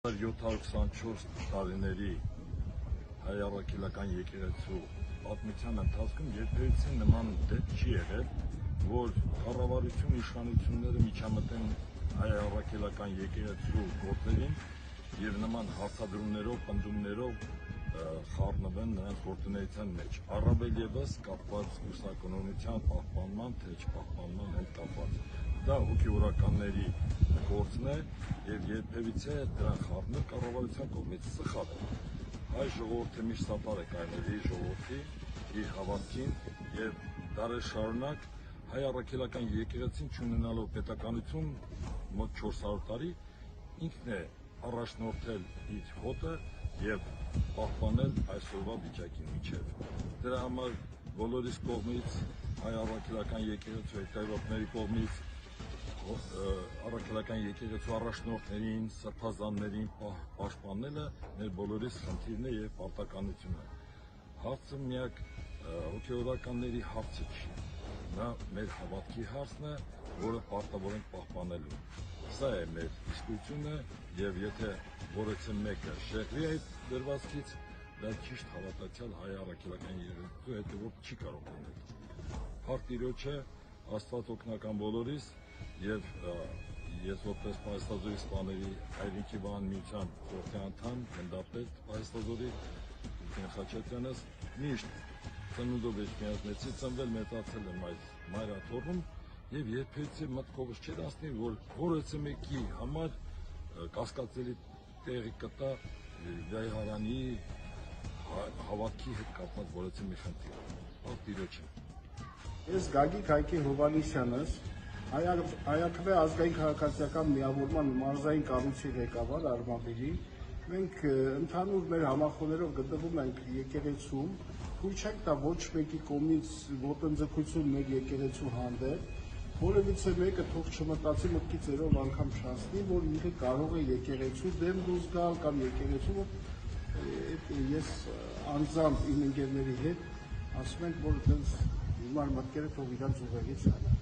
724 տարիների հայ առաքելական եկեղեցու պատմության ընթացքում երբևիցե նման դեպք չի եղել, որ կառավարություն իշխանությունները միջամտեն հայ առաքելական եկեղեցու գործերին եւ նման հարցադրումներով, պնդումներով խառնվեն նրանց գործունեության մեջ, առավել ևս կապված կուսակոնության պահպանման, թե չպահպանման հետ կապված։ Դա հոգեվորականների գործն է եւ երբևիցե դրան խառնել կառավարության կողմից սխալ է։ Հայ ժողովուրդը միշտ սապար է կայացել իր ժողովրդի, իր հավատքին եւ դարեր շարունակ հայ առաքելական եկեղեցին չունենալով պետականություն մոտ 400 տարի ինքն է առաջնորդել իր հոտը եւ պահպանել այսօրվա վիճակի միջև։ Դրա համար բոլորիս կողմից հայ առաքելական եկեղեցու հետևորդների կողմից առաքելական եկեղեցու առաջնորդներին, սրբազաններին պաշտպանելը մեր բոլորիս խնդիրն է եւ պարտականություն է։ Հարցը միակ հոգեվորականների հարցը չի, նա մեր հավատքի հարցն է, որը պարտավոր ենք պահպանելու։ Սա է մեր իսկությունը եւ եթե որևէ մեկը շեղվի այդ դրվածքից, դա ճիշտ հավատացյալ հայ առաքելական եկեղեցու հետևորդ չի կարող լինել։ Փառք Տիրոջը, Աստված օգնական բոլորիս եւ ես որպես Պահեստազորի սպաների հայրենիքի վահան միության խորհրդի անդամ, գնդապետ Պահեստազորի Տիկին Խաչատրյանս միշտ ծնունդով էջմիածնեցի, ծնվել մեծացել եմ այս մայրաթոռում եւ երբևիցե մտքովս չէր անցնի, որ որևէ մեկի համար կասկածելի տեղի կտա Վայհարանի հավատքի հետ կապված որևէ մի խնդիր։ Փառք Տիրոջը։ Ես Գագիկ Հայկի Հովհաննիսյանս, Հայաքվե ազգային քաղաքացիական միավորման մարզային կառույցի ղեկավար Արմավիրի, մենք ընդհանուր մեր համախոհներով գտնվում ենք եկեղեցում, թույլ չենք տա ոչ մեկի կողմից ոտնձգություն մեր եկեղեցու հանդեպ, որևիցե մեկը թող չմտածի մտքի ծերով անգամ չանցնի, որ ինքը կարող է եկեղեցու դեմ դուրս գալ կամ եկեղեցու ես անձամբ իմ ընկերների հետ ասում ենք, որ այդպես հիմար մտքերը թող իրանց ուղեղից հալա։